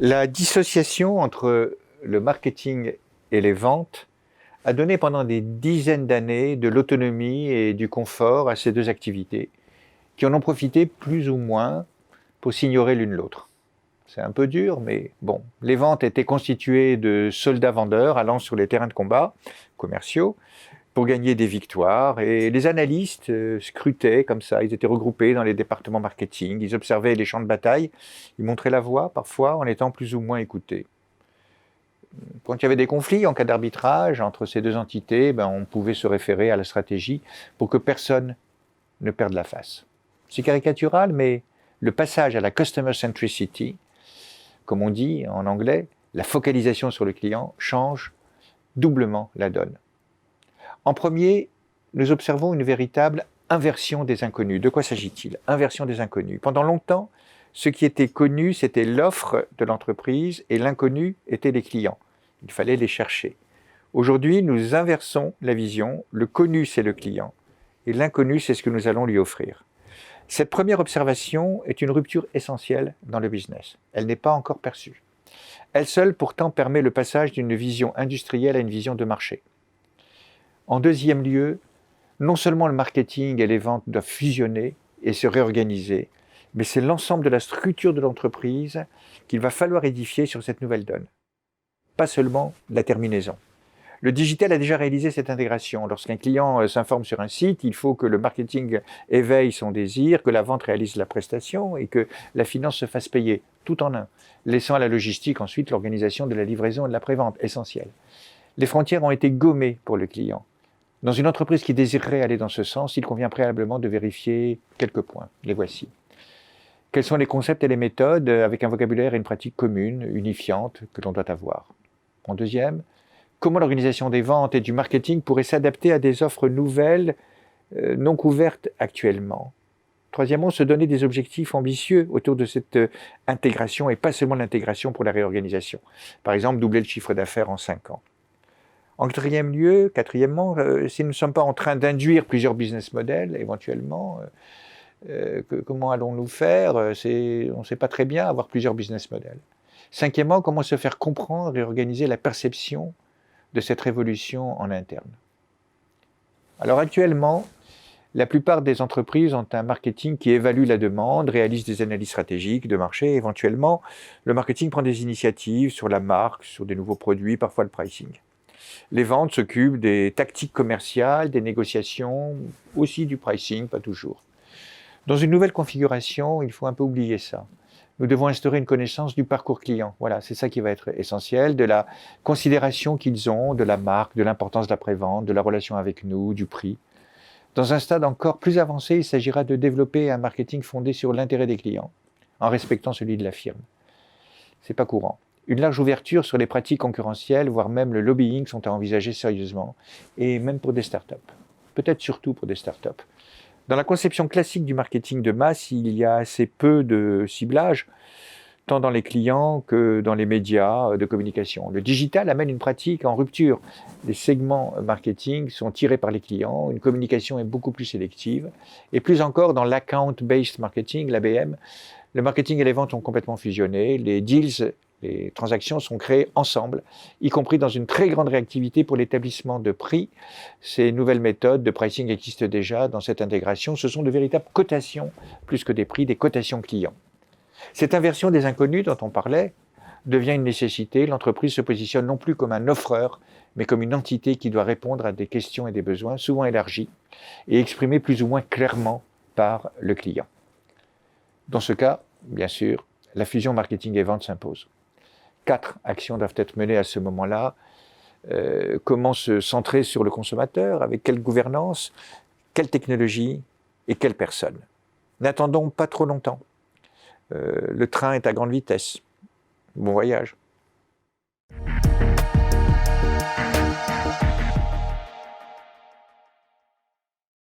La dissociation entre le marketing et les ventes a donné pendant des dizaines d'années de l'autonomie et du confort à ces deux activités, qui en ont profité plus ou moins pour s'ignorer l'une l'autre. C'est un peu dur, mais bon. Les ventes étaient constituées de soldats-vendeurs allant sur les terrains de combat commerciaux pour gagner des victoires, et les analystes scrutaient comme ça, ils étaient regroupés dans les départements marketing, ils observaient les champs de bataille, ils montraient la voie parfois en étant plus ou moins écoutés. Quand il y avait des conflits en cas d'arbitrage entre ces deux entités, on pouvait se référer à la stratégie pour que personne ne perde la face. C'est caricatural, mais le passage à la customer centricity, comme on dit en anglais, la focalisation sur le client, change doublement la donne. En premier, nous observons une véritable inversion des inconnus. De quoi s'agit-il? Inversion des inconnus. Pendant longtemps, ce qui était connu, c'était l'offre de l'entreprise et l'inconnu était les clients. Il fallait les chercher. Aujourd'hui, nous inversons la vision. Le connu, c'est le client et l'inconnu, c'est ce que nous allons lui offrir. Cette première observation est une rupture essentielle dans le business. Elle n'est pas encore perçue. Elle seule, pourtant, permet le passage d'une vision industrielle à une vision de marché. En deuxième lieu, non seulement le marketing et les ventes doivent fusionner et se réorganiser, mais c'est l'ensemble de la structure de l'entreprise qu'il va falloir édifier sur cette nouvelle donne. Pas seulement la terminaison. Le digital a déjà réalisé cette intégration. Lorsqu'un client s'informe sur un site, il faut que le marketing éveille son désir, que la vente réalise la prestation et que la finance se fasse payer, tout en un, laissant à la logistique ensuite l'organisation de la livraison et de la prévente, essentielle. Les frontières ont été gommées pour le client. Dans une entreprise qui désirerait aller dans ce sens, il convient préalablement de vérifier quelques points. Les voici. Quels sont les concepts et les méthodes avec un vocabulaire et une pratique commune, unifiante, que l'on doit avoir? En deuxième, comment l'organisation des ventes et du marketing pourrait s'adapter à des offres nouvelles non couvertes actuellement? Troisièmement, se donner des objectifs ambitieux autour de cette intégration et pas seulement l'intégration pour la réorganisation. Par exemple, doubler le chiffre d'affaires en 5 ans. En quatrièmement, si nous ne sommes pas en train d'induire plusieurs business models, éventuellement, comment allons-nous faire? On ne sait pas très bien avoir plusieurs business models. Cinquièmement, comment se faire comprendre et organiser la perception de cette révolution en interne. Alors actuellement, la plupart des entreprises ont un marketing qui évalue la demande, réalise des analyses stratégiques de marché. Éventuellement, le marketing prend des initiatives sur la marque, sur des nouveaux produits, parfois le pricing. Les ventes s'occupent des tactiques commerciales, des négociations, aussi du pricing, pas toujours. Dans une nouvelle configuration, il faut un peu oublier ça. Nous devons instaurer une connaissance du parcours client. Voilà, c'est ça qui va être essentiel, de la considération qu'ils ont, de la marque, de l'importance de la prévente, de la relation avec nous, du prix. Dans un stade encore plus avancé, il s'agira de développer un marketing fondé sur l'intérêt des clients, en respectant celui de la firme. C'est pas courant. Une large ouverture sur les pratiques concurrentielles, voire même le lobbying, sont à envisager sérieusement, et même pour des startups. Peut-être surtout pour des startups. Dans la conception classique du marketing de masse, il y a assez peu de ciblage, tant dans les clients que dans les médias de communication. Le digital amène une pratique en rupture. Les segments marketing sont tirés par les clients, une communication est beaucoup plus sélective, et plus encore dans l'account-based marketing, l'ABM, le marketing et les ventes ont complètement fusionné, les deals, les transactions sont créées ensemble, y compris dans une très grande réactivité pour l'établissement de prix. Ces nouvelles méthodes de pricing existent déjà dans cette intégration. Ce sont de véritables cotations, plus que des prix, des cotations clients. Cette inversion des inconnus dont on parlait devient une nécessité. L'entreprise se positionne non plus comme un offreur, mais comme une entité qui doit répondre à des questions et des besoins souvent élargis et exprimés plus ou moins clairement par le client. Dans ce cas, bien sûr, la fusion marketing et vente s'impose. 4 actions doivent être menées à ce moment-là. Comment se centrer sur le consommateur, avec quelle gouvernance, quelle technologie et quelle personne. N'attendons pas trop longtemps. Le train est à grande vitesse. Bon voyage.